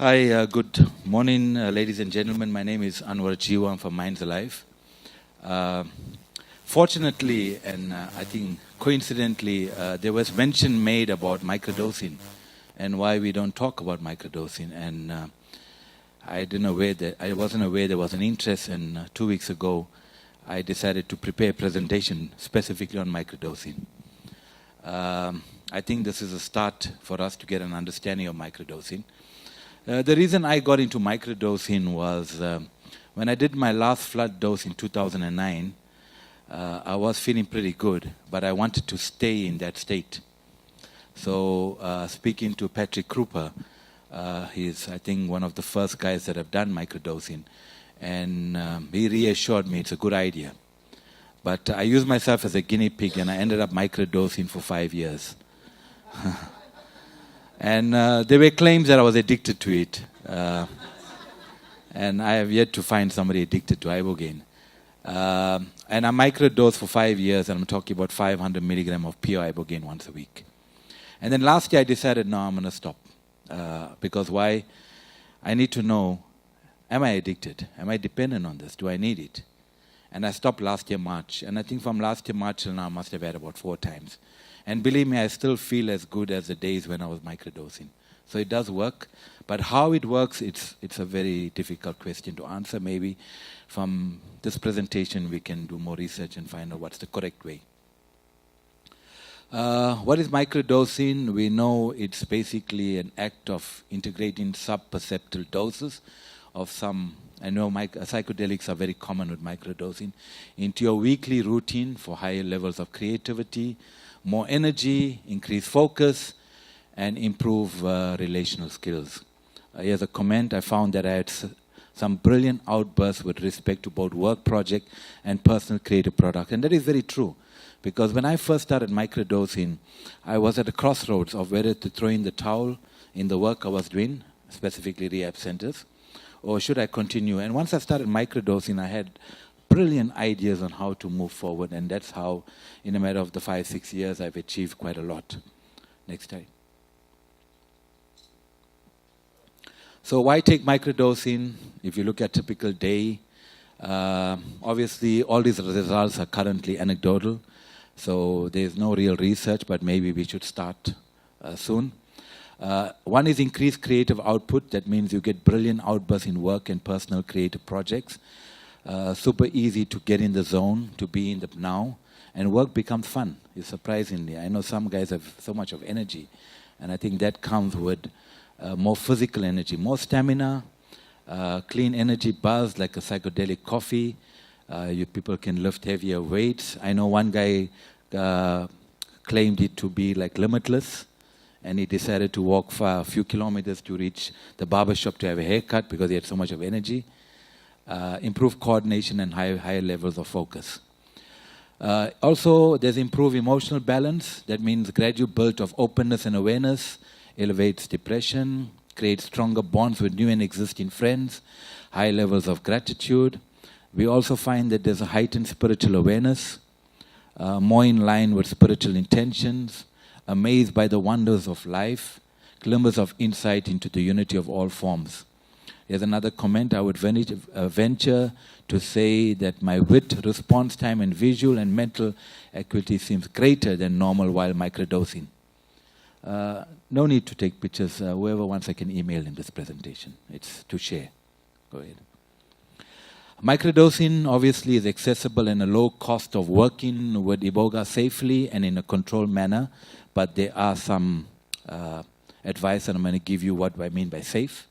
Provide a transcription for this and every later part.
Hi, good morning, ladies and gentlemen. My name is Anwar Jeewa. I'm from Minds Alive. Uh, Fortunately, and I think coincidentally, there was mention made about microdosing and why we don't talk about microdosing. And I wasn't aware there was an interest. And 2 weeks ago, I decided to prepare a presentation specifically on microdosing. I think this is a start for us to get an understanding of microdosing. The reason I got into microdosing was when I did my last flood dose in 2009, I was feeling pretty good, but I wanted to stay in that state. So speaking to Patrick Krupa, he's, I think, one of the first guys that have done microdosing, and he reassured me it's a good idea. But I used myself as a guinea pig, and I ended up microdosing for 5 years. And there were claims that I was addicted to it. And I have yet to find somebody addicted to Ibogaine. And I microdosed for 5 years, and I'm talking about 500 milligram of pure Ibogaine once a week. And then last year I decided, no, I'm going to stop. Because why? I need to know, am I addicted? Am I dependent on this? Do I need it? And I stopped last year March. And I think from last year March till now, I must have had about 4 times. And believe me, I still feel as good as the days when I was microdosing. So it does work. But how it works, it's a very difficult question to answer. Maybe from this presentation, we can do more research and find out what's the correct way. What is microdosing? We know it's basically an act of integrating sub-perceptual doses of some, I know psychedelics are very common with microdosing, into your weekly routine for higher levels of creativity, more energy, increase focus, and improve relational skills. Here's a comment. I found that I had some brilliant outbursts with respect to both work project and personal creative product. And that is very true. Because when I first started microdosing, I was at a crossroads of whether to throw in the towel in the work I was doing, specifically rehab centers, or should I continue? And once I started microdosing, I had brilliant ideas on how to move forward, and that's how, in a matter of the 5-6 years, I've achieved quite a lot. Next slide. So why take microdosing? If you look at a typical day, obviously all these results are currently anecdotal, so there's no real research, but maybe we should start soon. One is increased creative output. That means you get brilliant outbursts in work and personal creative projects. Super easy to get in the zone, to be in the now, and work becomes fun, surprisingly. I know some guys have so much of energy, and I think that comes with more physical energy, more stamina, clean energy buzz like a psychedelic coffee. You people can lift heavier weights. I know one guy claimed it to be like limitless, and he decided to walk for a few kilometers to reach the barber shop to have a haircut because he had so much of energy. Improve coordination and higher levels of focus. Also, there's improved emotional balance. That means gradual build of openness and awareness, elevates depression, creates stronger bonds with new and existing friends, high levels of gratitude. We also find that there's a heightened spiritual awareness, more in line with spiritual intentions, amazed by the wonders of life, glimmers of insight into the unity of all forms. Here's another comment. I would venture to say that my wit, response time, and visual and mental acuity seems greater than normal while microdosing. No need to take pictures. Whoever wants, I can email in this presentation. It's to share. Go ahead. Microdosing obviously is accessible and a low cost of working with Iboga safely and in a controlled manner, but there are some advice, and I'm going to give you what I mean by safe.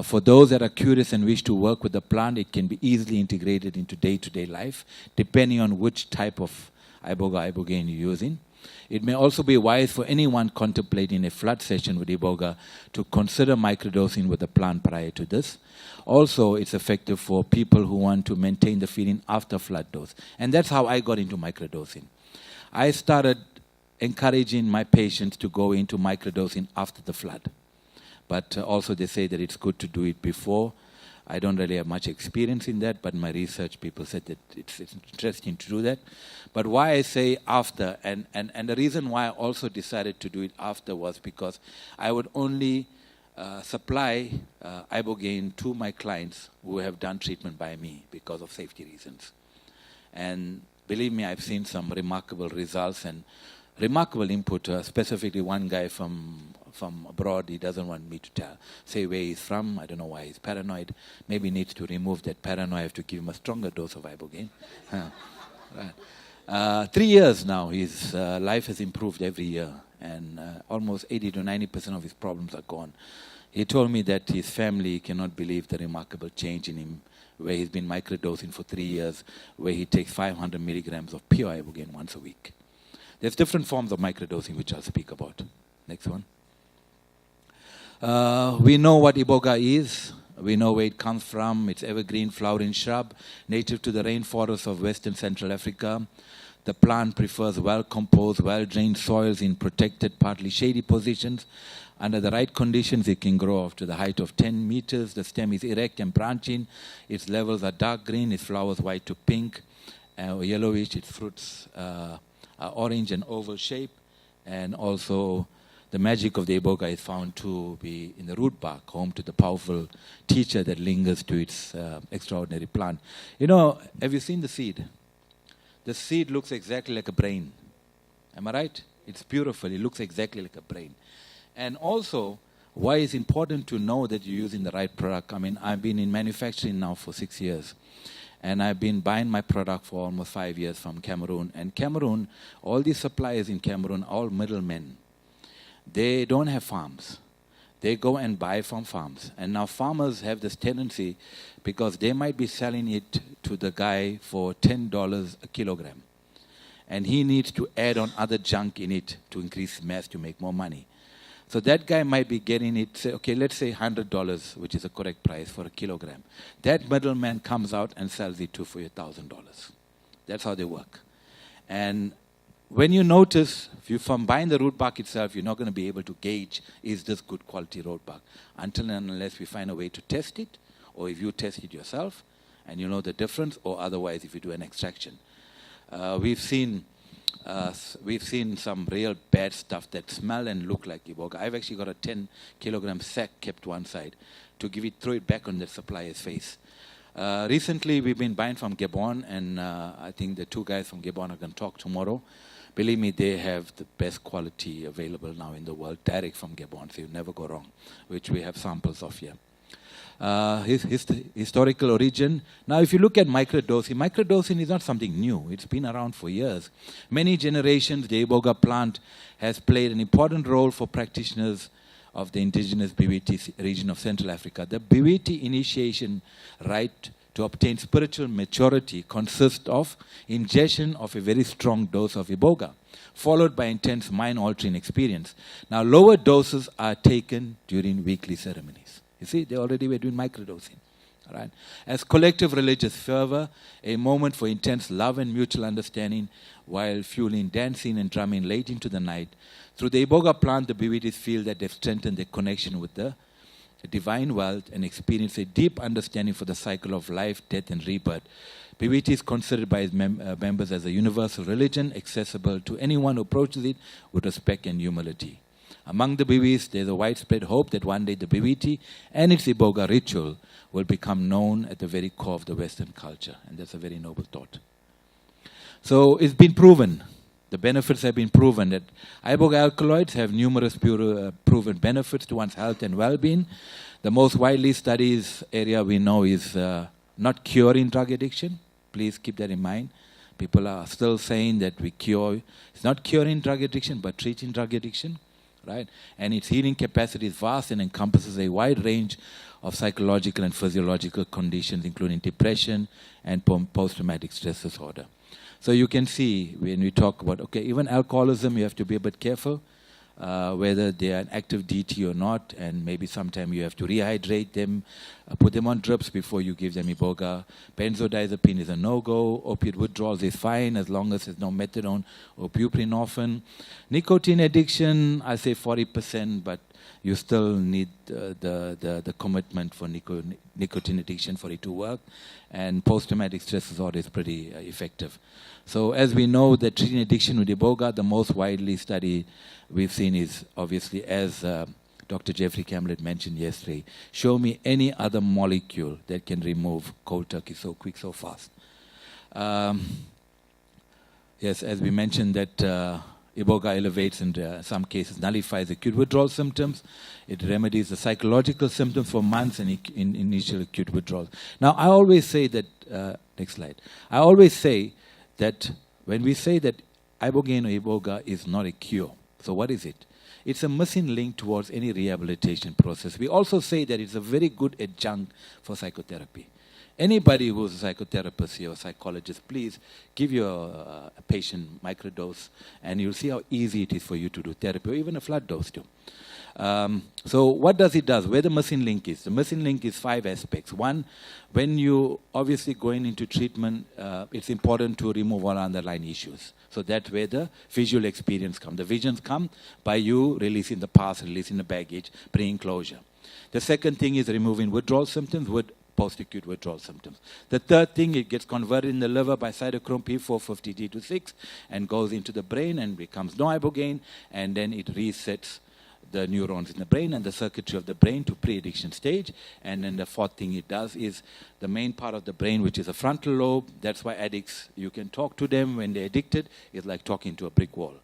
For those that are curious and wish to work with the plant, it can be easily integrated into day-to-day life, depending on which type of Ibogaine you're using. It may also be wise for anyone contemplating a flood session with Iboga to consider microdosing with the plant prior to this. Also, it's effective for people who want to maintain the feeling after flood dose. And that's how I got into microdosing. I started encouraging my patients to go into microdosing after the flood. But also they say that it's good to do it before. I don't really have much experience in that, but in my research people said that it's interesting to do that. But why I say after, and the reason why I also decided to do it after was because I would only supply Ibogaine to my clients who have done treatment by me because of safety reasons. And believe me, I've seen some remarkable results and remarkable input, specifically one guy from abroad. He doesn't want me to say where he's from. I don't know why he's paranoid. Maybe he needs to remove that paranoia. I have to give him a stronger dose of Ibogaine. Right. 3 years now, his life has improved every year, and almost 80 to 90% of his problems are gone. He told me that his family cannot believe the remarkable change in him, where he's been microdosing for 3 years, where he takes 500 milligrams of pure Ibogaine once a week. There's different forms of microdosing, which I'll speak about. Next one. We know what Iboga is. We know where it comes from. It's evergreen flowering shrub, native to the rainforests of Western Central Africa. The plant prefers well-composed, well-drained soils in protected, partly shady positions. Under the right conditions, it can grow up to the height of 10 meters. The stem is erect and branching. Its levels are dark green. Its flowers white to pink, yellowish. Its fruits are orange and oval shape. And also, the magic of the Iboga is found to be in the root bark, home to the powerful teacher that lingers to its extraordinary plant. You know, have you seen the seed? The seed looks exactly like a brain. Am I right? It's beautiful. It looks exactly like a brain. And also, why it's important to know that you're using the right product. I mean, I've been in manufacturing now for 6 years. And I've been buying my product for almost 5 years from Cameroon. And Cameroon, all these suppliers in Cameroon, all middlemen. They don't have farms. They go and buy from farms. And now farmers have this tendency, because they might be selling it to the guy for $10 a kilogram. And he needs to add on other junk in it to increase mass to make more money. So that guy might be getting it, say, okay, let's say $100, which is a correct price for a kilogram. That middleman comes out and sells it for you $1,000. That's how they work. And when you notice, if you from buying the root bark itself, you're not going to be able to gauge, is this good quality root bark? Until and unless we find a way to test it, or if you test it yourself, and you know the difference, or otherwise if you do an extraction. We've seen some real bad stuff that smell and look like Iboga. I've actually got a 10 kilogram sack kept one side to throw it back on the supplier's face. Recently, we've been buying from Gabon, and I think the two guys from Gabon are going to talk tomorrow. Believe me, they have the best quality available now in the world, direct from Gabon, so you never go wrong, which we have samples of here. His historical origin. Now, if you look at microdosing is not something new. It's been around for years. Many generations, the Iboga plant has played an important role for practitioners of the indigenous BWT region of Central Africa. The BWT initiation rite to obtain spiritual maturity consists of ingestion of a very strong dose of Iboga, followed by intense mind-altering experience. Now, lower doses are taken during weekly ceremonies. You see, they already were doing microdosing. All right? As collective religious fervor, a moment for intense love and mutual understanding, while fueling dancing and drumming late into the night. Through the Iboga plant, the BWTs feel that they've strengthened their connection with the divine world and experience a deep understanding for the cycle of life, death, and rebirth. BWT is considered by its members as a universal religion, accessible to anyone who approaches it with respect and humility. Among the BWTs, there's a widespread hope that one day the BWT and its Iboga ritual will become known at the very core of the Western culture, and that's a very noble thought. So it's been proven. The benefits have been proven that Iboga alkaloids have numerous proven benefits to one's health and well-being. The most widely studied area we know is not curing drug addiction. Please keep that in mind. People are still saying that we cure. It's not curing drug addiction, but treating drug addiction, right? And its healing capacity is vast and encompasses a wide range of psychological and physiological conditions, including depression and post-traumatic stress disorder. So you can see when we talk about, okay, even alcoholism, you have to be a bit careful whether they are an active DT or not, and maybe sometime you have to rehydrate them, put them on drips before you give them Iboga. Benzodiazepine is a no-go. Opiate withdrawals is fine as long as there's no methadone or buprenorphine. Nicotine addiction, I say 40%, but you still need the commitment for nicotine addiction for it to work. And post-traumatic stress disorder is pretty effective. So as we know that treating addiction with Iboga, the most widely studied we've seen is obviously as Dr. Jeffrey Campbell mentioned yesterday, show me any other molecule that can remove cold turkey so quick, so fast. Yes, as we mentioned that Iboga elevates and some cases nullifies acute withdrawal symptoms. It remedies the psychological symptoms for months and in initial acute withdrawals. Now, I always say that, next slide. I always say that when we say that Ibogaine or Iboga is not a cure, so what is it? It's a missing link towards any rehabilitation process. We also say that it's a very good adjunct for psychotherapy. Anybody who's a psychotherapist here or psychologist, please give your patient microdose, and you'll see how easy it is for you to do therapy, or even a flat dose too. So what does it do? Where the missing link is? The missing link is 5 aspects. One, when you obviously going into treatment, it's important to remove all underlying issues. So that's where the visual experience comes. The visions come by you releasing the past, releasing the baggage, bringing closure. The second thing is removing withdrawal symptoms with post-acute withdrawal symptoms. The third thing, it gets converted in the liver by cytochrome P450T6 and goes into the brain and becomes no Ibogaine, and then it resets the neurons in the brain and the circuitry of the brain to pre-addiction stage. And then the fourth thing it does is the main part of the brain, which is the frontal lobe. That's why addicts, you can talk to them when they're addicted. It's like talking to a brick wall.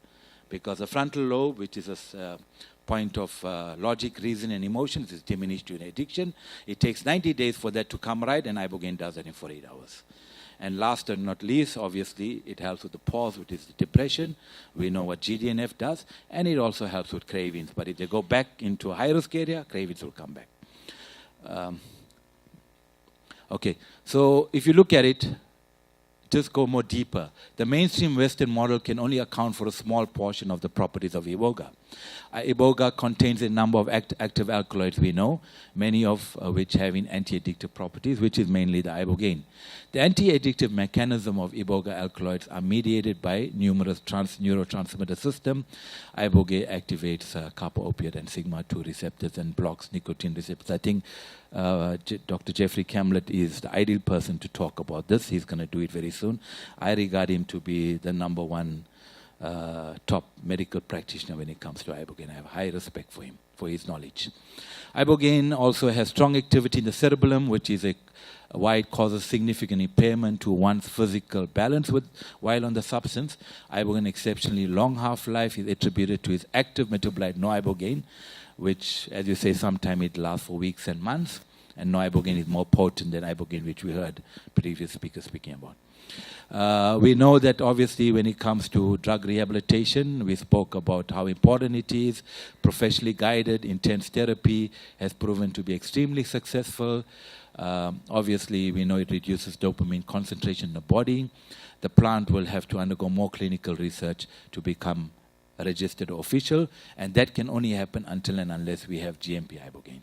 Because the frontal lobe, which is a point of logic, reason, and emotions, is diminished during addiction. It takes 90 days for that to come right, and Ibogaine does that in 48 hours. And last but not least, obviously, it helps with the pause, which is the depression. We know what GDNF does, and it also helps with cravings. But if they go back into a high-risk area, cravings will come back. Okay, so if you look at it, just go more deeper. The mainstream Western model can only account for a small portion of the properties of Iboga. Iboga contains a number of active alkaloids we know, many of which having anti-addictive properties, which is mainly the Ibogaine. The anti-addictive mechanism of Iboga alkaloids are mediated by numerous neurotransmitter system. Iboga activates kappa opioid and sigma-2 receptors and blocks nicotine receptors. I think Dr. Jeffrey Campbell is the ideal person to talk about this. He's going to do it very soon. I regard him to be the #1 top medical practitioner when it comes to Ibogaine. I have high respect for him, for his knowledge. Ibogaine also has strong activity in the cerebellum, which is why it causes significant impairment to one's physical balance while on the substance. Ibogaine exceptionally long half-life is attributed to its active metabolite no-Ibogaine, which, as you say, sometimes it lasts for weeks and months. And no-Ibogaine is more potent than Ibogaine, which we heard previous speakers speaking about. We know that obviously when it comes to drug rehabilitation, we spoke about how important it is. Professionally guided, intense therapy has proven to be extremely successful. Obviously, we know it reduces dopamine concentration in the body. The plant will have to undergo more clinical research to become registered or official, and that can only happen until and unless we have GMP Ibogaine.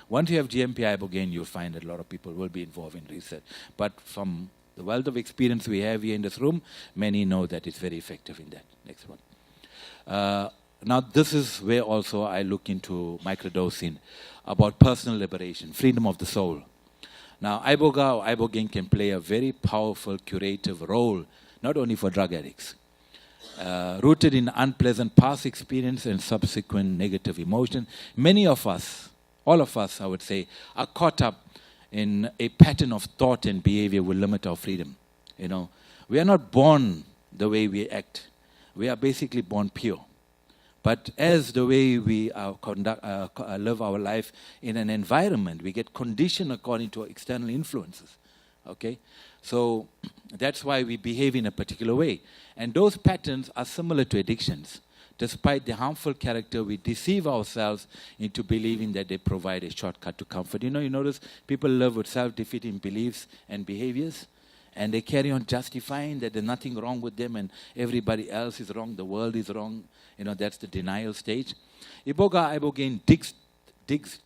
Once you have GMP Ibogaine, you'll find that a lot of people will be involved in research. But from the wealth of experience we have here in this room, many know that it's very effective in that. Next one. Now, this is where also I look into microdosing, about personal liberation, freedom of the soul. Now, Iboga or Ibogaine can play a very powerful curative role, not only for drug addicts. Rooted in unpleasant past experience and subsequent negative emotion, many of us, all of us, I would say, are caught up in a pattern of thought and behavior will limit our freedom. You know, we are not born the way we act. We are basically born pure. But as the way we live our life in an environment, we get conditioned according to external influences. Okay? So that's why we behave in a particular way. And those patterns are similar to addictions. Despite the harmful character, we deceive ourselves into believing that they provide a shortcut to comfort. You know, you notice people live with self-defeating beliefs and behaviors, and they carry on justifying that there's nothing wrong with them and everybody else is wrong, the world is wrong. You know, that's the denial stage. Ibogaine digs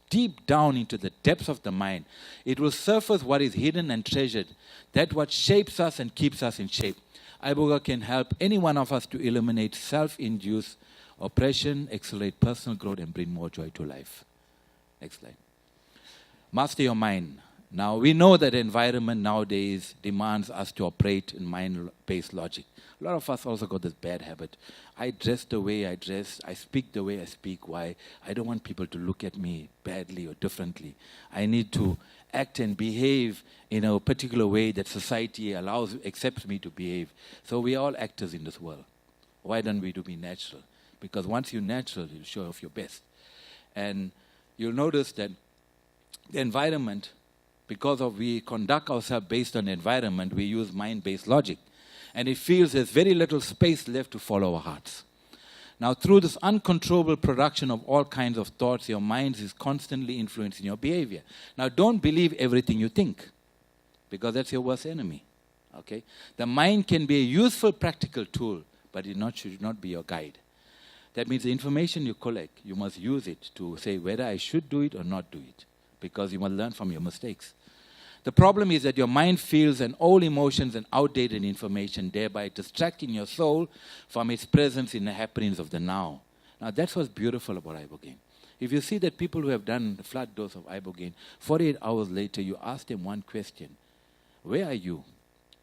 deep down into the depths of the mind. It will surface what is hidden and treasured, that what shapes us and keeps us in shape. Iboga can help any one of us to eliminate self-induced oppression, accelerate personal growth, and bring more joy to life. Next slide. Master your mind. Now, we know that environment nowadays demands us to operate in mind-based logic. A lot of us also got this bad habit. I dress the way I dress. I speak the way I speak. Why? I don't want people to look at me badly or differently. I need to act and behave in a particular way that society accepts me to behave. So we are all actors in this world. Why don't we be natural? Because once you're natural, you'll show off your best. And you'll notice that the environment, because we conduct ourselves based on the environment, we use mind-based logic. And it feels there's very little space left to follow our hearts. Now, through this uncontrollable production of all kinds of thoughts, your mind is constantly influencing your behavior. Now, don't believe everything you think, because that's your worst enemy. Okay? The mind can be a useful, practical tool, but it should not be your guide. That means the information you collect, you must use it to say whether I should do it or not do it, because you must learn from your mistakes. The problem is that your mind feels an old emotions and outdated information, thereby distracting your soul from its presence in the happenings of the now. Now, that's what's beautiful about Ibogaine. If you see that people who have done the flood dose of Ibogaine, 48 hours later, you ask them one question: where are you?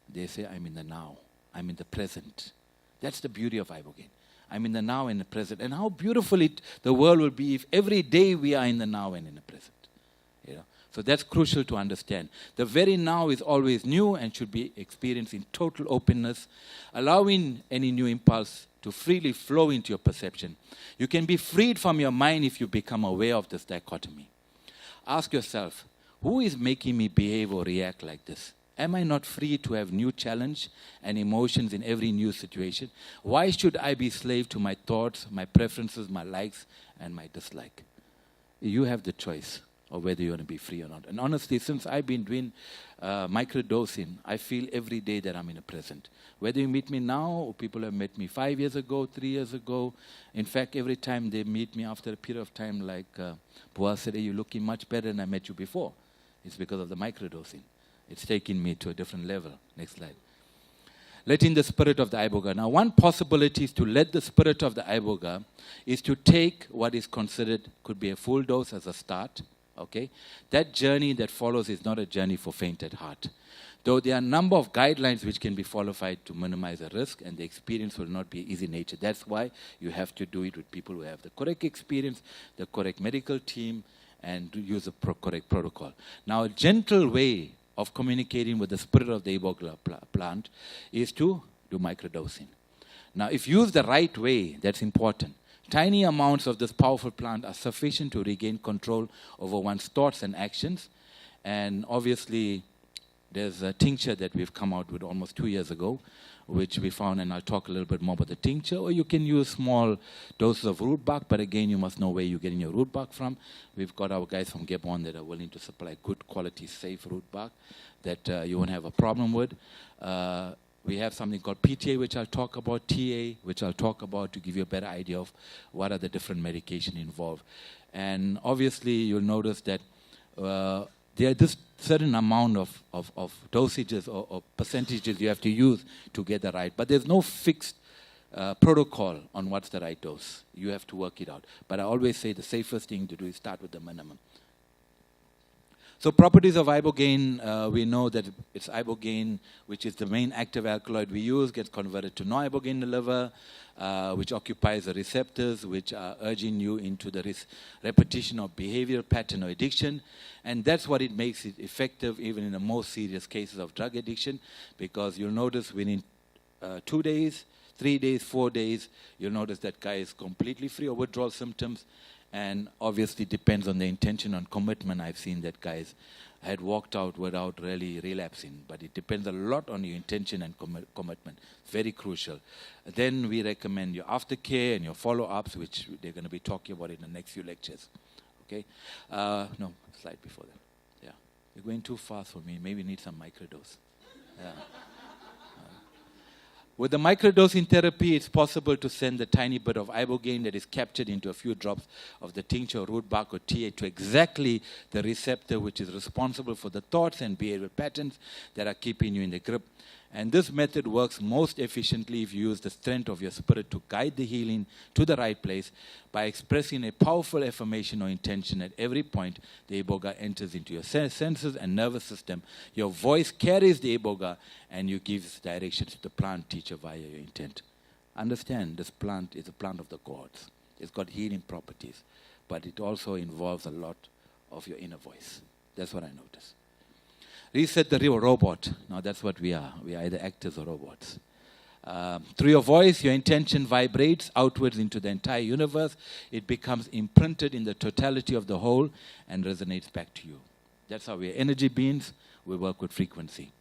They say, I'm in the now. I'm in the present. That's the beauty of Ibogaine. I'm in the now and the present. And how beautiful the world will be if every day we are in the now and in the present. You know? So that's crucial to understand. The very now is always new and should be experienced in total openness, allowing any new impulse to freely flow into your perception. You can be freed from your mind if you become aware of this dichotomy. Ask yourself, who is making me behave or react like this? Am I not free to have new challenge and emotions in every new situation? Why should I be slave to my thoughts, my preferences, my likes, and my dislike? You have the choice of whether you want to be free or not. And honestly, since I've been doing microdosing, I feel every day that I'm in the present. Whether you meet me now, or people have met me 5 years ago, 3 years ago. In fact, every time they meet me after a period of time, like, Boaz said, hey, you're looking much better than I met you before. It's because of the microdosing. It's taking me to a different level. Next slide. Letting the spirit of the Iboga. Now, one possibility is to let the spirit of the Iboga is to take what is considered, could be a full dose as a start. Okay? That journey that follows is not a journey for faint at heart. Though there are a number of guidelines which can be followed to minimize the risk, and the experience will not be easy nature. That's why you have to do it with people who have the correct experience, the correct medical team, and use the correct protocol. Now, a gentle way of communicating with the spirit of the Iboga plant is to do microdosing. Now, if used the right way, that's important. Tiny amounts of this powerful plant are sufficient to regain control over one's thoughts and actions. And obviously, there's a tincture that we've come out with almost 2 years ago, which we found, and I'll talk a little bit more about the tincture. Or you can use small doses of root bark, but again, you must know where you're getting your root bark from. We've got our guys from Gabon that are willing to supply good quality, safe root bark that you won't have a problem with. We have something called PTA, which I'll talk about, TA, which I'll talk about to give you a better idea of what are the different medications involved. And obviously, you'll notice that there are this certain amount of dosages or percentages you have to use to get the right. But there's no fixed protocol on what's the right dose. You have to work it out. But I always say the safest thing to do is start with the minimum. So properties of Ibogaine, we know that it's Ibogaine, which is the main active alkaloid we use, gets converted to no-Ibogaine in the liver, which occupies the receptors, which are urging you into the repetition of behavioral pattern or addiction. And that's what it makes it effective even in the most serious cases of drug addiction, because you'll notice within 2 days, 3 days, 4 days, you'll notice that guy is completely free of withdrawal symptoms. And obviously depends on the intention and commitment. I've seen that guys had walked out without really relapsing. But it depends a lot on your intention and commitment. Very crucial. Then we recommend your aftercare and your follow-ups, which they're going to be talking about in the next few lectures. Okay? No, slide before that. Yeah. You're going too fast for me. Maybe you need some microdose. Yeah. With the microdosing therapy, it's possible to send the tiny bit of Ibogaine that is captured into a few drops of the tincture, or root bark, or TA to exactly the receptor which is responsible for the thoughts and behavioral patterns that are keeping you in the grip. And this method works most efficiently if you use the strength of your spirit to guide the healing to the right place by expressing a powerful affirmation or intention at every point the Iboga enters into your senses and nervous system. Your voice carries the Iboga and you give directions to the plant teacher via your intent. Understand, this plant is a plant of the gods. It's got healing properties, but it also involves a lot of your inner voice. That's what I noticed. Reset the robot. Now that's what we are. We are either actors or robots. Through your voice, your intention vibrates outwards into the entire universe. It becomes imprinted in the totality of the whole and resonates back to you. That's how we are energy beings. We work with frequency.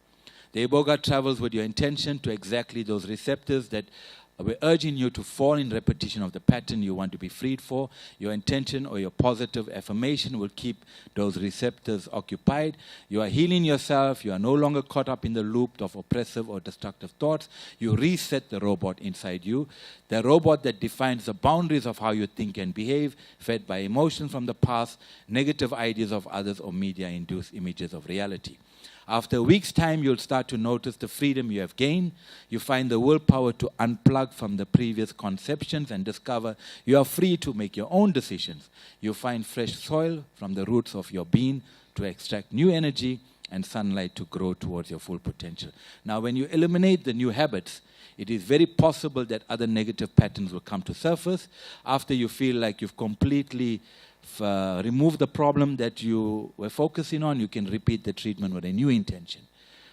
The Iboga travels with your intention to exactly those receptors that we're urging you to fall in repetition of the pattern you want to be freed for. Your intention or your positive affirmation will keep those receptors occupied. You are healing yourself. You are no longer caught up in the loop of oppressive or destructive thoughts. You reset the robot inside you, the robot that defines the boundaries of how you think and behave, fed by emotions from the past, negative ideas of others, or media-induced images of reality. After a week's time, you'll start to notice the freedom you have gained. You find the willpower to unplug from the previous conceptions and discover you are free to make your own decisions. You find fresh soil from the roots of your being to extract new energy and sunlight to grow towards your full potential. Now, when you eliminate the new habits, it is very possible that other negative patterns will come to surface. After you feel like you've completely remove the problem that you were focusing on, you can repeat the treatment with a new intention.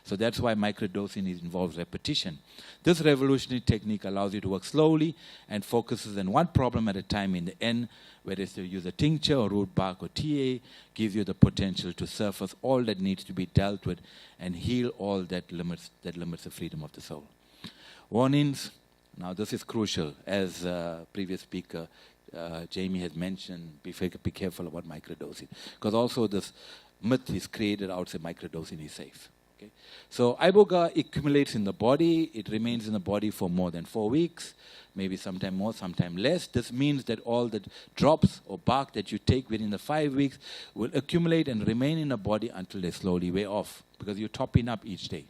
So that's why microdosing involves repetition. This revolutionary technique allows you to work slowly and focuses on one problem at a time. In the end, whether it's to use a tincture or root bark or TA, gives you the potential to surface all that needs to be dealt with and heal all that limits the freedom of the soul. Warnings. Now this is crucial, as previous speaker Jamie has mentioned. Be careful about microdosing, because also this myth is created outside microdosing is safe. Okay? So Iboga accumulates in the body. It remains in the body for more than 4 weeks, maybe sometime more, sometime less. This means that all the drops or bark that you take within the 5 weeks will accumulate and remain in the body until they slowly wear off, because you're topping up each day.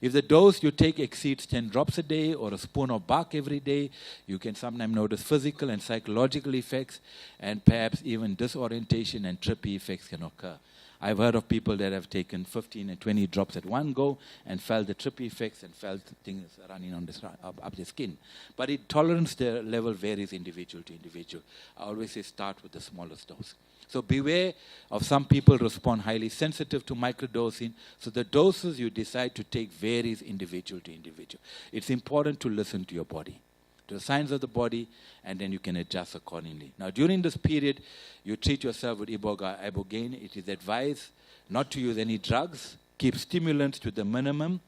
If the dose you take exceeds 10 drops a day or a spoon of bark every day, you can sometimes notice physical and psychological effects, and perhaps even disorientation and trippy effects can occur. I've heard of people that have taken 15 and 20 drops at one go and felt the trippy effects and felt things running on up the skin. But tolerance level varies individual to individual. I always say start with the smallest dose. So beware of some people respond highly sensitive to microdosing. So the doses you decide to take varies individual to individual. It's important to listen to your body, to the signs of the body, and then you can adjust accordingly. Now, during this period, you treat yourself with Iboga, Ibogaine. It is advised not to use any drugs, keep stimulants to the minimum,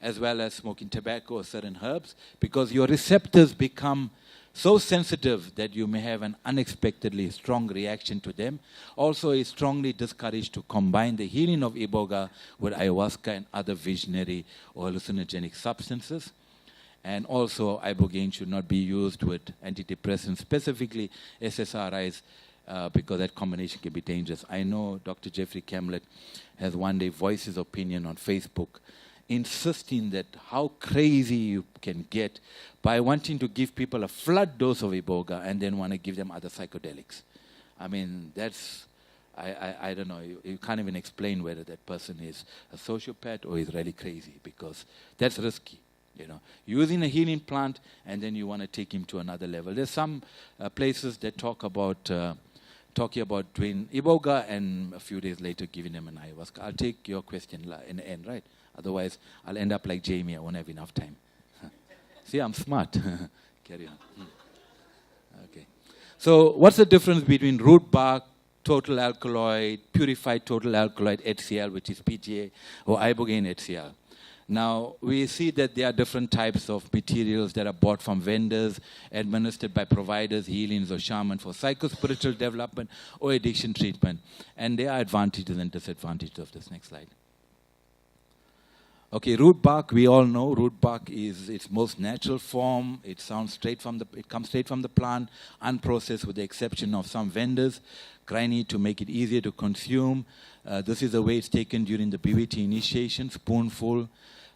as well as smoking tobacco or certain herbs, because your receptors become so sensitive that you may have an unexpectedly strong reaction to them. Also, it's strongly discouraged to combine the healing of Iboga with ayahuasca and other visionary or hallucinogenic substances. And also, Ibogaine should not be used with antidepressants, specifically SSRIs, because that combination can be dangerous. I know Dr. Jeffrey Camlett has one day voiced his opinion on Facebook, insisting that how crazy you can get by wanting to give people a flood dose of Iboga and then want to give them other psychedelics. I mean, that's, I don't know, you can't even explain whether that person is a sociopath or is really crazy, because that's risky. You know, using a healing plant and then you want to take him to another level. There's some places that talking about doing Iboga and a few days later giving them an ayahuasca. I'll take your question in the end, right? Otherwise, I'll end up like Jamie. I won't have enough time. See, I'm smart. Carry on. Okay. So what's the difference between root bark, total alkaloid, purified total alkaloid, HCl, which is PGA, or Ibogaine HCl? Now, we see that there are different types of materials that are bought from vendors, administered by providers, healings, or shamans for psycho-spiritual development or addiction treatment. And there are advantages and disadvantages of this. Next slide. Okay, root bark, we all know root bark is its most natural form. It comes straight from the plant, unprocessed with the exception of some vendors, grinding it to make it easier to consume. This is the way it's taken during the BVT initiation, spoonful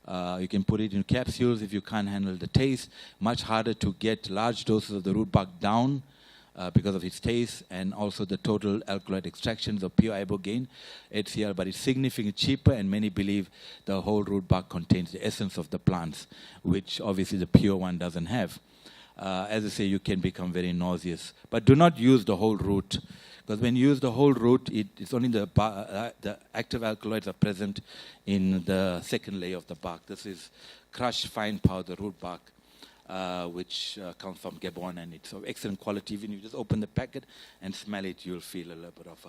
You can put it in capsules if you can't handle the taste. Much harder to get large doses of the root bark down because of its taste, and also the total alkaloid extractions of pure Ibogaine, HCl, but it's significantly cheaper, and many believe the whole root bark contains the essence of the plants, which obviously the pure one doesn't have. As I say, you can become very nauseous. But do not use the whole root, because when you use the whole root, it's only the active alkaloids are present in the second layer of the bark. This is crushed fine powder root bark, which comes from Gabon, and it's of excellent quality. Even if you just open the packet and smell it, you'll feel a little bit of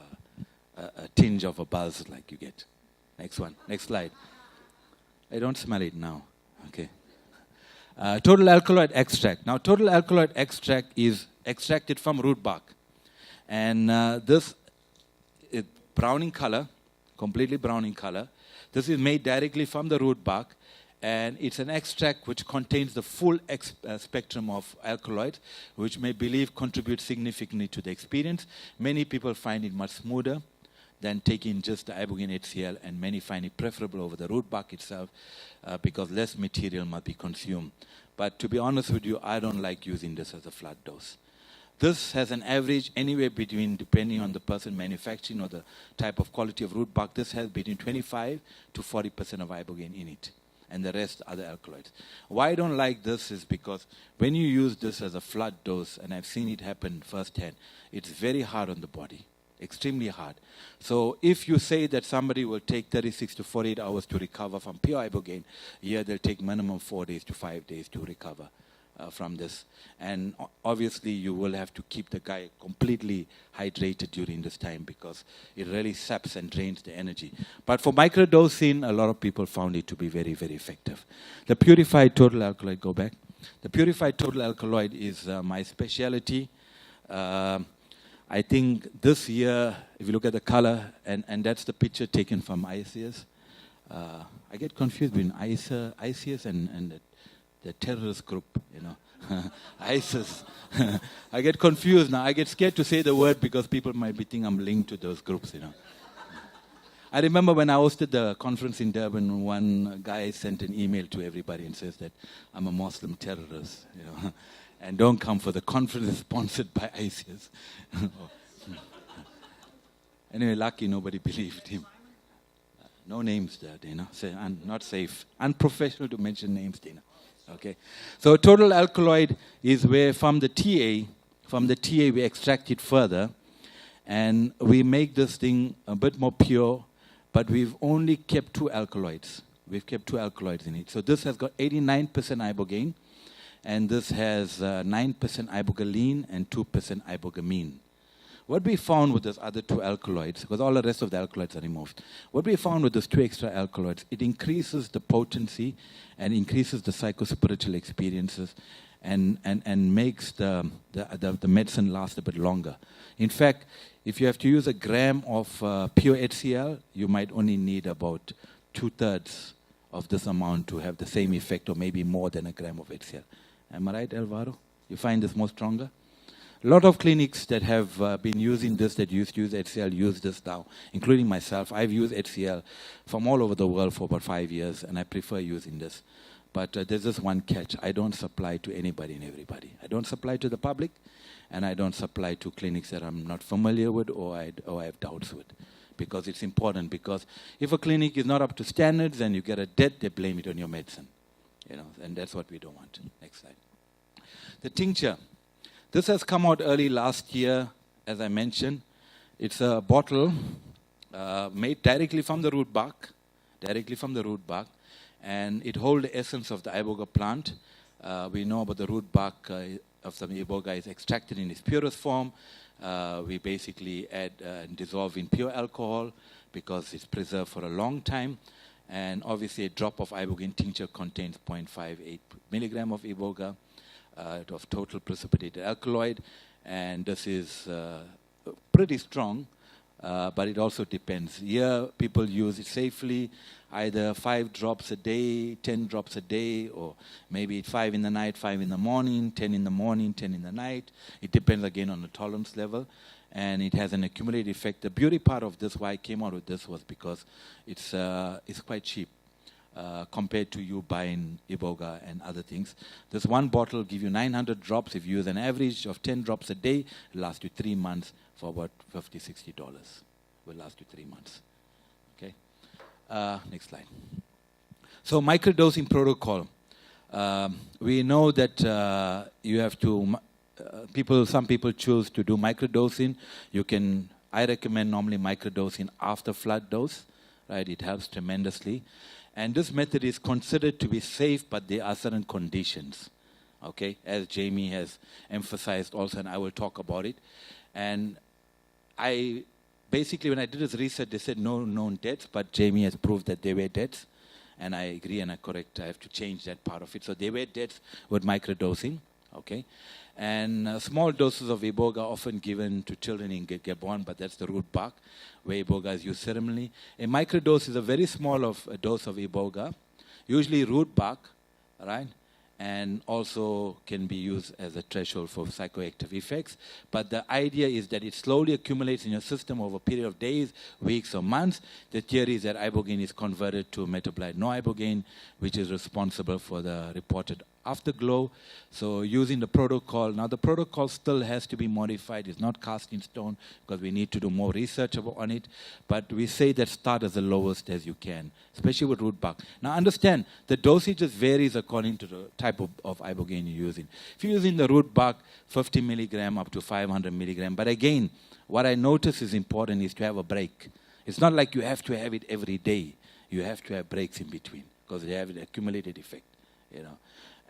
a tinge of a buzz like you get. Next one. Next slide. I don't smell it now. Okay. Total alkaloid extract. Now, total alkaloid extract is extracted from root bark. And this is brown in color, completely brown in color. This is made directly from the root bark. And it's an extract which contains the full spectrum of alkaloids, which may believe contribute significantly to the experience. Many people find it much smoother than taking just the Ibogaine HCl, and many find it preferable over the root bark itself because less material must be consumed. But to be honest with you, I don't like using this as a flat dose. This has an average anywhere between, depending on the person manufacturing or the type of quality of root bark, this has between 25 to 40% of Ibogaine in it, and the rest are the alkaloids. Why I don't like this is because when you use this as a flood dose, and I've seen it happen firsthand, it's very hard on the body, extremely hard. So if you say that somebody will take 36 to 48 hours to recover from pure Ibogaine, here they'll take minimum 4 days to 5 days to recover from this. And obviously you will have to keep the guy completely hydrated during this time because it really saps and drains the energy. But for microdosing, a lot of people found it to be very, very effective. The purified total alkaloid, go back. The purified total alkaloid is my specialty. I think this year, if you look at the color, and that's the picture taken from ICS. I get confused between ICS and the terrorist group, you know, ISIS. I get confused now. I get scared to say the word because people might be thinking I'm linked to those groups, you know. I remember when I hosted the conference in Durban, one guy sent an email to everybody and says that I'm a Muslim terrorist, you know, and don't come for the conference sponsored by ISIS. Anyway, lucky nobody believed him. No names there, Dana. Not safe. Unprofessional to mention names, Dana. Okay. So total alkaloid is where from the TA we extract it further, and we make this thing a bit more pure, but we've only kept 2 alkaloids. We've kept 2 alkaloids in it. So this has got 89% Ibogaine, and this has 9% Ibogaline and 2% Ibogamine. What we found with those other 2 alkaloids, because all the rest of the alkaloids are removed, what we found with those 2 extra alkaloids, it increases the potency and increases the psychospiritual experiences and makes the medicine last a bit longer. In fact, if you have to use a gram of pure HCl, you might only need about 2/3 of this amount to have the same effect, or maybe more than a gram of HCl. Am I right, Alvaro? You find this more stronger? A lot of clinics that have been using this, that used to use HCl, use this now, including myself. I've used HCl from all over the world for about 5 years, and I prefer using this. But there's just one catch. I don't supply to anybody and everybody. I don't supply to the public, and I don't supply to clinics that I'm not familiar with or I have doubts with. Because it's important, because if a clinic is not up to standards and you get a debt, they blame it on your medicine. You know, and that's what we don't want. Next slide. The tincture. This has come out early last year, as I mentioned. It's a bottle made directly from the root bark, and it holds the essence of the Iboga plant. We know about the root bark of the Iboga is extracted in its purest form. We basically add and dissolve in pure alcohol because it's preserved for a long time. And obviously a drop of Ibogaine tincture contains 0.58 milligram of Iboga. Of total precipitated alkaloid, and this is pretty strong, but it also depends. Here, people use it safely, either 5 drops a day, 10 drops a day, or maybe 5 in the night, 5 in the morning, 10 in the morning, 10 in the night. It depends again on the tolerance level, and it has an accumulated effect. The beauty part of this, why I came out with this, was because it's quite cheap. compared to you buying Iboga and other things. This one bottle will give you 900 drops. If you use an average of 10 drops a day, it'll last you 3 months for about $50, $60. Will last you 3 months. Okay. Next slide. So microdosing protocol. We know that you have to, some people choose to do microdosing. I recommend normally microdosing after flood dose, right? It helps tremendously. And this method is considered to be safe, but there are certain conditions, okay? As Jamie has emphasized also, and I will talk about it. And basically when I did this research, they said no known deaths, but Jamie has proved that there were deaths. And I agree and I correct. I have to change that part of it. So there were deaths with microdosing, okay? And small doses of Iboga are often given to children in Gabon, but that's the root bark, where Iboga is used ceremonially. A microdose is a very small dose of Iboga, usually root bark, right? And also can be used as a threshold for psychoactive effects. But the idea is that it slowly accumulates in your system over a period of days, weeks, or months. The theory is that Ibogaine is converted to metabolite no-Ibogaine, which is responsible for the reported afterglow. So using the protocol, now the protocol still has to be modified. It's not cast in stone because we need to do more research on it. But we say that start as the lowest as you can, especially with root bark. Now understand, the dosage just varies according to the type of Ibogaine you're using. If you're using the root bark, 50 milligram up to 500 milligram. But again, what I notice is important is to have a break. It's not like you have to have it every day. You have to have breaks in between because they have an accumulated effect, you know.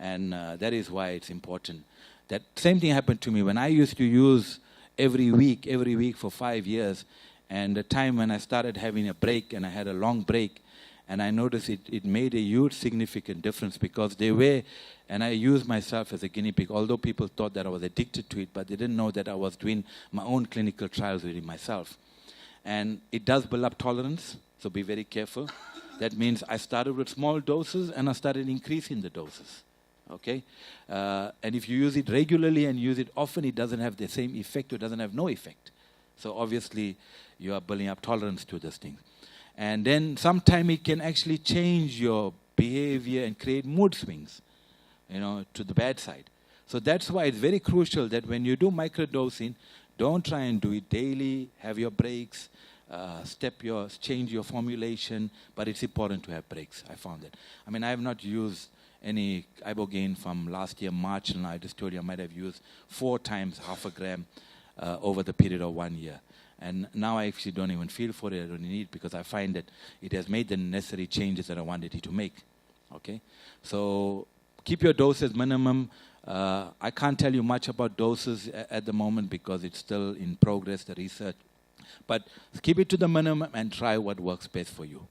And that is why it's important. That same thing happened to me when I used to use every week for 5 years. And the time when I started having a break, and I had a long break, and I noticed it made a huge significant difference because they were, and I used myself as a guinea pig, although people thought that I was addicted to it, but they didn't know that I was doing my own clinical trials with it myself. And it does build up tolerance, so be very careful. That means I started with small doses, and I started increasing the doses. Okay, and if you use it regularly and use it often, it doesn't have the same effect or it doesn't have no effect. So obviously, you are building up tolerance to this thing. And then sometime it can actually change your behavior and create mood swings, you know, to the bad side. So that's why it's very crucial that when you do microdosing, don't try and do it daily, have your breaks, change your formulation, but it's important to have breaks, I found that. I mean, I have not used any Ibogaine from last year, March, and I just told you I might have used 4 times half a gram over the period of 1 year. And now I actually don't even feel for it, I don't need it because I find that it has made the necessary changes that I wanted it to make. Okay? So keep your doses minimum. I can't tell you much about doses at the moment because it's still in progress, the research. But keep it to the minimum and try what works best for you.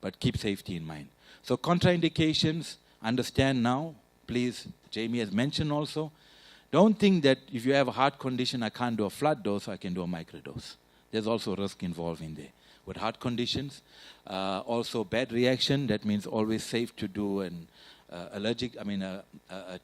But keep safety in mind. So contraindications, understand now, please, Jamie has mentioned also. Don't think that if you have a heart condition, I can't do a flood dose, so I can do a microdose. There's also risk involved in there. With heart conditions, also bad reaction, that means always safe to do a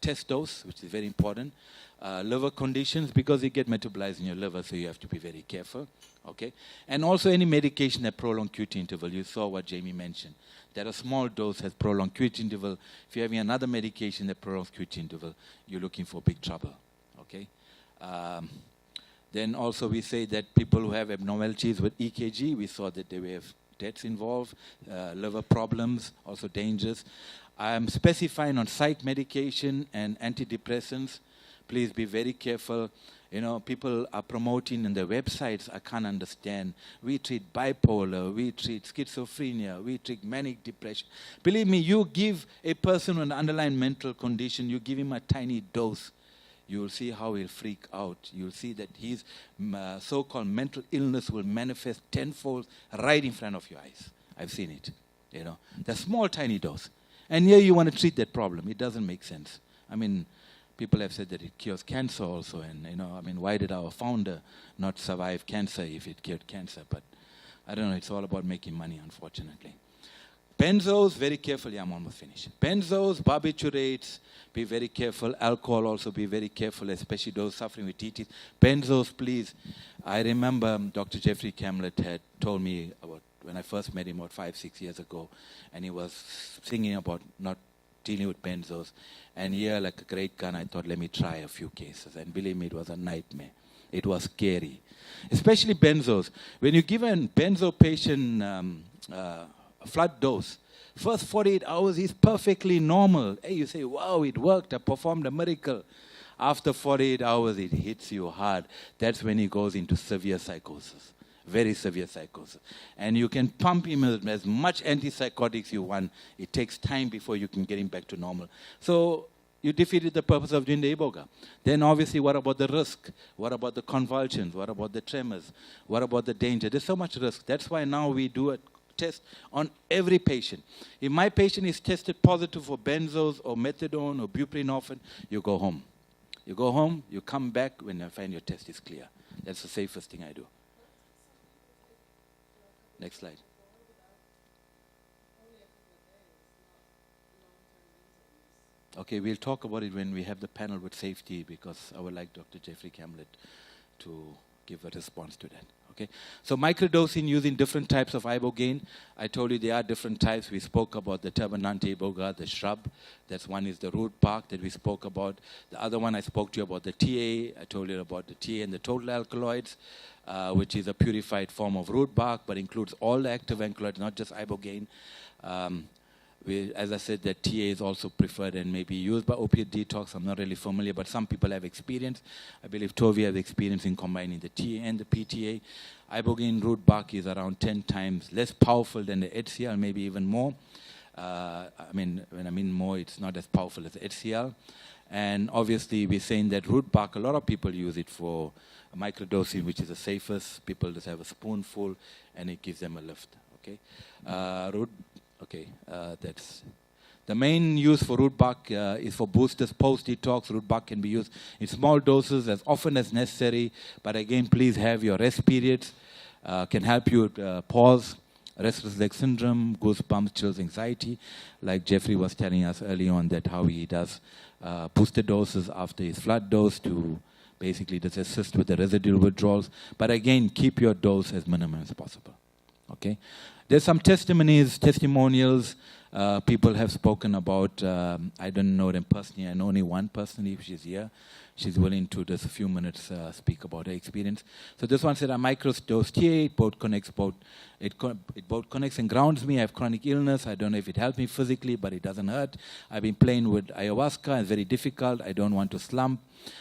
test dose, which is very important. Liver conditions, because you get metabolized in your liver, so you have to be very careful. Okay? And also any medication that prolonged QT interval. You saw what Jamie mentioned. That a small dose has prolonged QT interval. If you're having another medication that prolongs QT interval, you're looking for big trouble. Okay? Then also we say that people who have abnormalities with EKG, we saw that they have deaths involved, liver problems, also dangerous. I'm specifying on psych medication and antidepressants. Please be very careful. You know, people are promoting in their websites, I can't understand. We treat bipolar, we treat schizophrenia, we treat manic depression. Believe me, you give a person with an underlying mental condition, you give him a tiny dose, you will see how he'll freak out. You'll see that his so-called mental illness will manifest tenfold right in front of your eyes. I've seen it, you know. The small, tiny dose. And here you want to treat that problem. It doesn't make sense. I mean, people have said that it cures cancer also, and, you know, I mean, why did our founder not survive cancer if it cured cancer? But I don't know, it's all about making money, unfortunately. Benzos, very careful. Yeah, I'm almost finished. Benzos, barbiturates, be very careful. Alcohol, also be very careful, especially those suffering with TTs. Benzos, please. I remember Dr. Jeffrey Camlett had told me about when I first met him about 5-6 years ago, and he was singing about not dealing with benzos. And here, like a great gun, I thought, let me try a few cases. And believe me, it was a nightmare. It was scary. Especially benzos. When you give a benzo patient a flood dose, first 48 hours, he's perfectly normal. Hey, you say, wow, it worked. I performed a miracle. After 48 hours, it hits you hard. That's when he goes into severe psychosis. Very severe psychosis. And you can pump him as much antipsychotics you want. It takes time before you can get him back to normal. So you defeated the purpose of doing the Iboga. Then obviously, what about the risk? What about the convulsions? What about the tremors? What about the danger? There's so much risk. That's why now we do a test on every patient. If my patient is tested positive for benzos or methadone or buprenorphine, you go home. You go home, you come back when I find your test is clear. That's the safest thing I do. Next slide. Okay, we'll talk about it when we have the panel with safety, because I would like Dr. Jeffrey Camlett to give a response to that. Okay, so microdosing using different types of Ibogaine. I told you there are different types. We spoke about the turbinante Iboga, the shrub. That's one is the root bark that we spoke about. The other one I spoke to you about the TA. I told you about the TA and the total alkaloids, which is a purified form of root bark, but includes all the active alkaloids, not just Ibogaine. As I said, that TA is also preferred and maybe used by opiate detox. I'm not really familiar, but some people have experience. I believe Tovi has experience in combining the TA and the PTA. Ibogaine root bark is around 10 times less powerful than the HCl, maybe even more. When I mean more, it's not as powerful as HCl. And obviously, we're saying that root bark, a lot of people use it for microdosing, which is the safest. People just have a spoonful, and it gives them a lift. Okay, that's the main use for root bark is for boosters post-detox. Root bark can be used in small doses as often as necessary, but again, please have your rest periods. Can help you pause, restless leg syndrome, goosebumps, chills, anxiety, like Jeffrey was telling us early on that how he does booster doses after his flood dose to basically just assist with the residual withdrawals. But again, keep your dose as minimum as possible. Okay. There's some testimonials. People have spoken about. I don't know them personally. I know only one personally. She's here. She's willing to just a few minutes speak about her experience. So this one said, "I microdose TA. It both connects and grounds me. I have chronic illness. I don't know if it helps me physically, but it doesn't hurt. I've been playing with ayahuasca. It's very difficult. I don't want to slump.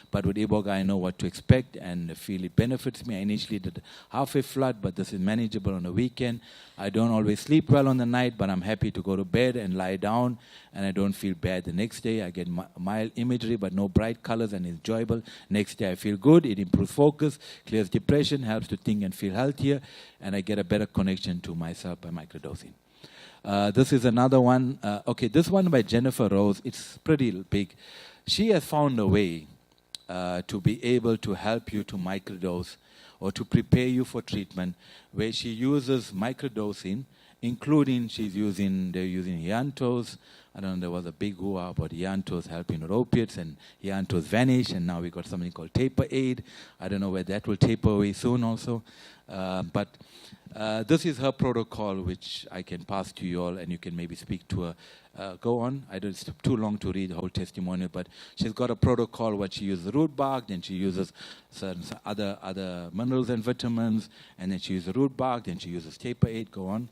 But with Iboga, I know what to expect and feel it benefits me. I initially did half a flood, but this is manageable on the weekend. I don't always sleep well on the night, but I'm happy to go to bed and lie down, and I don't feel bad the next day. I get mild imagery, but no bright colors, and enjoyable. Next day, I feel good. It improves focus, clears depression, helps to think and feel healthier, and I get a better connection to myself by microdosing." This is another one. This one by Jennifer Rose. It's pretty big. She has found a way to be able to help you to microdose or to prepare you for treatment, where she uses microdosing, including they're using Iantos. I don't know, there was a big hoo-ha about Iantos helping with opiates, and Iantos vanished, and now we got something called taper aid. I don't know where that will taper away soon also. But this is her protocol, which I can pass to you all, and you can maybe speak to her. Go on. It's too long to read the whole testimonial, but she's got a protocol where she uses root bark, then she uses certain other minerals and vitamins, and then she uses root bark, then she uses taper aid. Go on.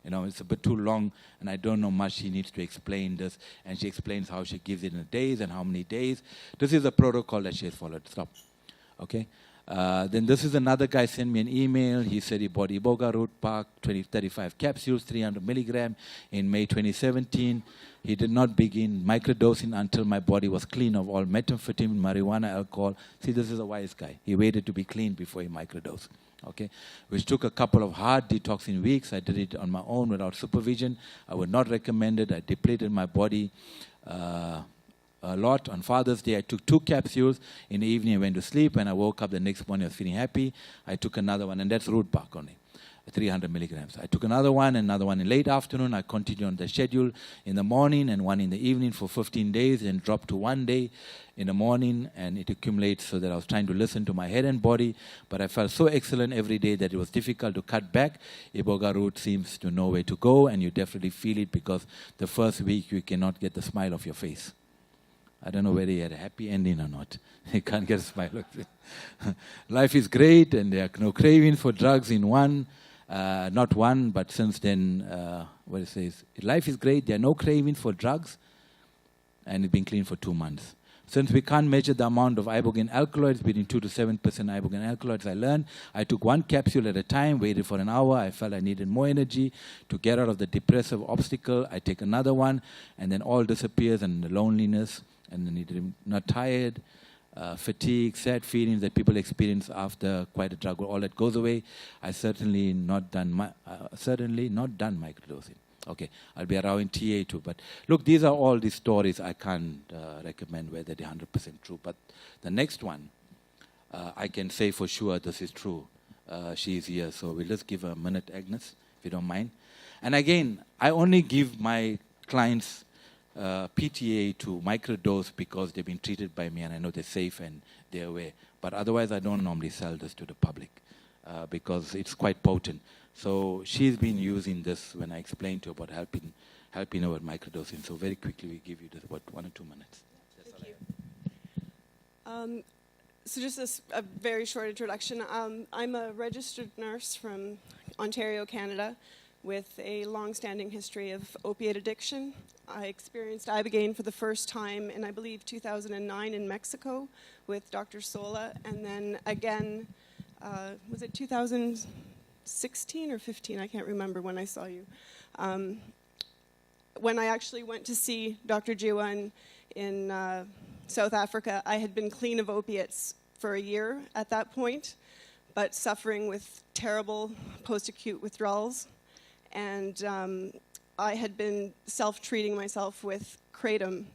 It's a bit too long, and I don't know much. She needs to explain this, and she explains how she gives it in days and how many days. This is a protocol that she has followed. Stop. Okay. Then this is another guy sent me an email. He said he bought Iboga root bark, 35 capsules, 300 milligram in May 2017. He did not begin microdosing until my body was clean of all methamphetamine, marijuana, alcohol. See, this is a wise guy. He waited to be clean before he microdosed. Okay, which took a couple of hard detoxing weeks. I did it on my own without supervision. I would not recommend it. I depleted my body a lot. On Father's Day, I took 2 capsules. In the evening, I went to sleep, and I woke up the next morning, I was feeling happy. I took another one, and that's root bark only. 300 milligrams. I took another one in late afternoon. I continued on the schedule in the morning and one in the evening for 15 days, and dropped to 1 day in the morning, and it accumulates so that I was trying to listen to my head and body, but I felt so excellent every day that it was difficult to cut back. Iboga root seems to know where to go, and you definitely feel it because the first week you cannot get the smile off your face. I don't know whether he had a happy ending or not. He can't get a smile off his face. Life is great, and there are no craving for drugs in one. Not one, but since then, what it says, life is great, there are no craving for drugs, and it's been clean for 2 months. Since we can't measure the amount of Ibogaine alkaloids, between 2 to 7% Ibogaine alkaloids, I learned. I took 1 capsule at a time, waited for an hour. I felt I needed more energy to get out of the depressive obstacle. I take another one, and then all disappears, and the loneliness, and then not tired, fatigue, sad feelings that people experience after quite a drug, all that goes away. I certainly not done microdosing. Okay, I'll be around TA too. But look, these are all the stories I can't recommend whether they're 100% true. But the next one, I can say for sure this is true. She's here, so we'll just give her a minute, Agnes, if you don't mind. And again, I only give my clients PTA to microdose because they've been treated by me and I know they're safe and they're aware. But otherwise, I don't normally sell this to the public because it's quite potent. So she's been using this when I explained to her about helping her with microdosing. So very quickly, we give you this, about 1 or 2 minutes. Thank you. So just a very short introduction. I'm a registered nurse from Ontario, Canada, with a long-standing history of opiate addiction. I experienced Ibogaine for the first time in, I believe, 2009 in Mexico with Dr. Sola, and then again, was it 2016 or 15? I can't remember when I saw you. When I actually went to see Dr. Jeewa in South Africa, I had been clean of opiates for a year at that point, but suffering with terrible post-acute withdrawals. And I had been self-treating myself with kratom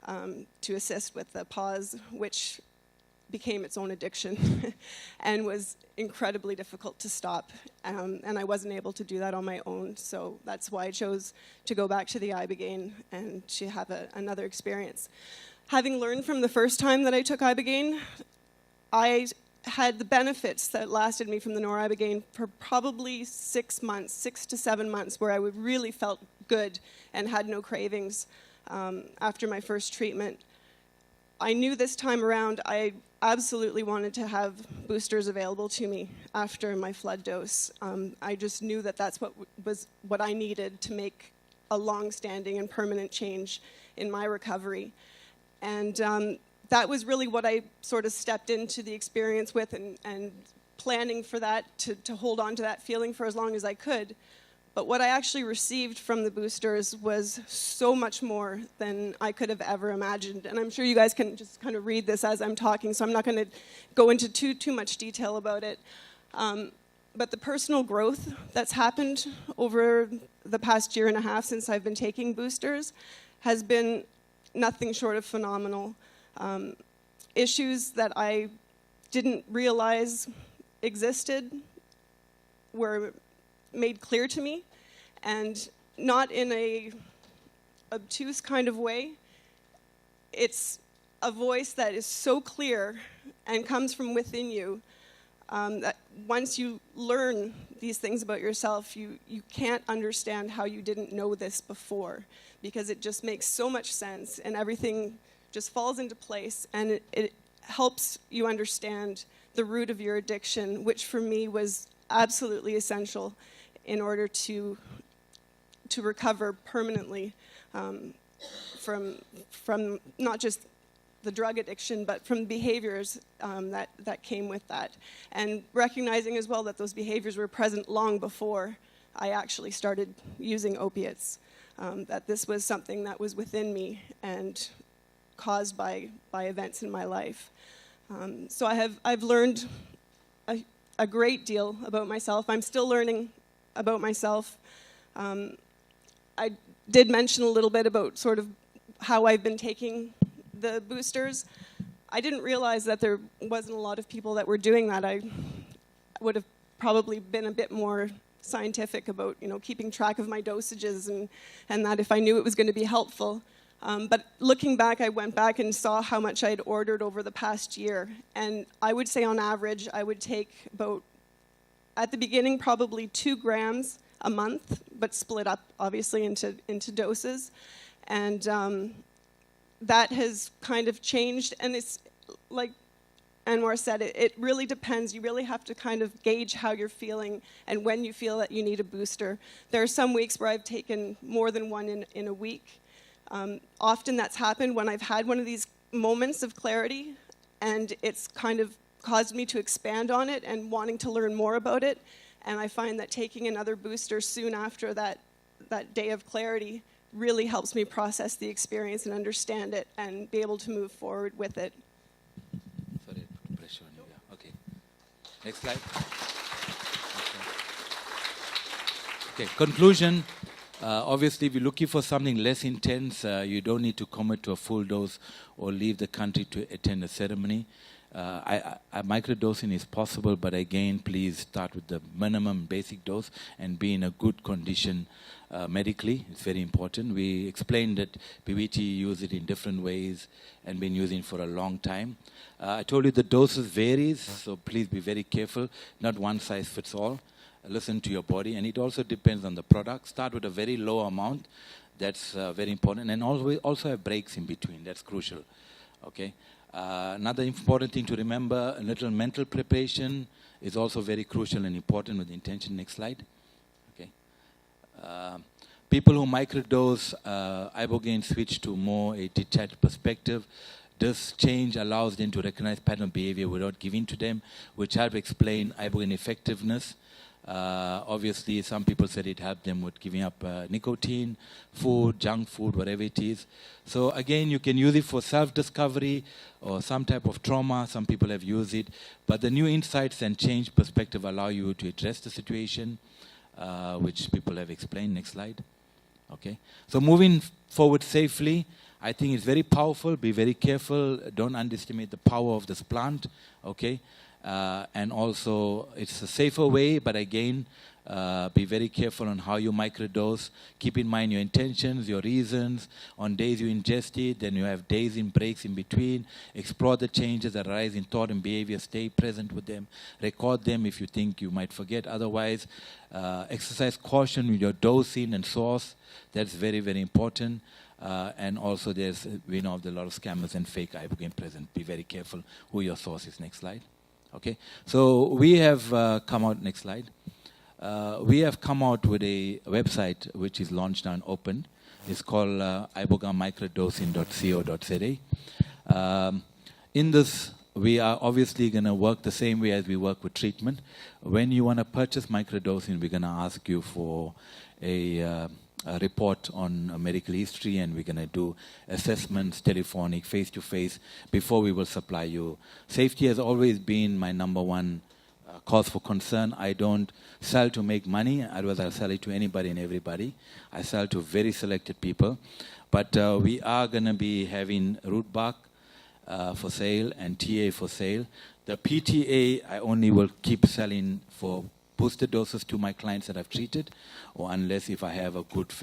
to assist with the pause, which became its own addiction and was incredibly difficult to stop. And I wasn't able to do that on my own, so that's why I chose to go back to the Ibogaine and to have another experience. Having learned from the first time that I took Ibogaine, I had the benefits that lasted me from the nor-Ibogaine for probably 6 months, 6 to 7 months, where I would really felt good and had no cravings after my first treatment. I knew this time around I absolutely wanted to have boosters available to me after my flood dose. I just knew that that's what I needed to make a long-standing and permanent change in my recovery. And that was really what I sort of stepped into the experience with, and planning for that, to hold on to that feeling for as long as I could. But what I actually received from the boosters was so much more than I could have ever imagined. And I'm sure you guys can just kind of read this as I'm talking, so I'm not going to go into too much detail about it. But the personal growth that's happened over the past year and a half since I've been taking boosters has been nothing short of phenomenal. Issues that I didn't realize existed were made clear to me, and not in a obtuse kind of way. It's a voice that is so clear and comes from within you that once you learn these things about yourself, you can't understand how you didn't know this before, because it just makes so much sense and everything just falls into place, and it helps you understand the root of your addiction, which for me was absolutely essential in order to recover permanently from not just the drug addiction, but from behaviors that came with that. And recognizing as well that those behaviors were present long before I actually started using opiates, that this was something that was within me and caused by events in my life. So I've learned a great deal about myself. I'm still learning about myself. I did mention a little bit about sort of how I've been taking the boosters. I didn't realize that there wasn't a lot of people that were doing that. I would have probably been a bit more scientific about, keeping track of my dosages and that if I knew it was going to be helpful. But looking back, I went back and saw how much I had ordered over the past year. And I would say on average, I would take about, at the beginning, probably 2 grams a month, but split up, obviously, into doses. And that has kind of changed. And it's like Anwar said, it really depends. You really have to kind of gauge how you're feeling and when you feel that you need a booster. There are some weeks where I've taken more than one in a week. Often that's happened when I've had one of these moments of clarity, and it's kind of caused me to expand on it and wanting to learn more about it. And I find that taking another booster soon after that day of clarity really helps me process the experience and understand it and be able to move forward with it. Sorry, put pressure on you. Yeah. Okay. Next slide. Okay, conclusion. Obviously, if you're looking for something less intense, you don't need to commit to a full dose or leave the country to attend a ceremony. Microdosing is possible, but again, please start with the minimum basic dose and be in a good condition medically. It's very important. We explained that PBT use it in different ways and been using it for a long time. I told you the doses varies, so please be very careful. Not one size fits all. Listen to your body, and it also depends on the product. Start with a very low amount. That's very important, and also have breaks in between. That's crucial. Okay. Another important thing to remember: a little mental preparation is also very crucial and important with intention. Next slide. Okay. People who microdose Ibogaine switch to more a detached perspective. This change allows them to recognize pattern behavior without giving to them, which help explain Ibogaine effectiveness. Obviously, some people said it helped them with giving up nicotine, food, junk food, whatever it is. So again, you can use it for self-discovery or some type of trauma. Some people have used it. But the new insights and changed perspective allow you to address the situation, which people have explained. Next slide. Okay. So moving forward safely, I think it's very powerful. Be very careful. Don't underestimate the power of this plant. Okay. And also, it's a safer way, but again, be very careful on how you microdose. Keep in mind your intentions, your reasons. On days you ingest it, then you have days in breaks in between. Explore the changes that arise in thought and behavior. Stay present with them. Record them if you think you might forget. Otherwise, exercise caution with your dosing and source. That's very, very important. And also, we know there are a lot of scammers and fake Ibogaine present. Be very careful who your source is. Next slide. Okay, so we have come out, next slide. We have come out with a website which is launched and opened. It's called ibogamicrodosing.co.za. In this, we are obviously going to work the same way as we work with treatment. When you want to purchase microdosing, we're going to ask you for a report on medical history, and we're going to do assessments, telephonic, face-to-face, before we will supply you. Safety has always been my number one cause for concern. I don't sell to make money. Otherwise, I'll sell it to anybody and everybody. I sell to very selected people. But we are going to be having root bark for sale and TA for sale. The PTA, I only will keep selling for booster doses to my clients that I've treated, or unless if I have a good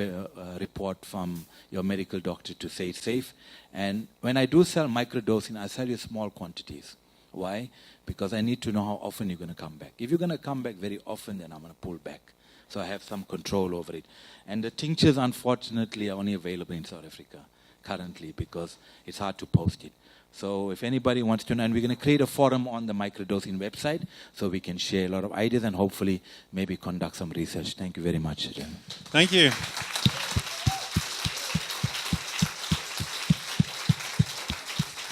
report from your medical doctor to say it's safe. And when I do sell microdosing, I sell you small quantities. Why? Because I need to know how often you're going to come back. If you're going to come back very often, then I'm going to pull back. So I have some control over it. And the tinctures, unfortunately, are only available in South Africa currently because it's hard to post it. So if anybody wants to know, and we're going to create a forum on the microdosing website so we can share a lot of ideas and hopefully maybe conduct some research. Thank you very much, gentlemen. Thank you.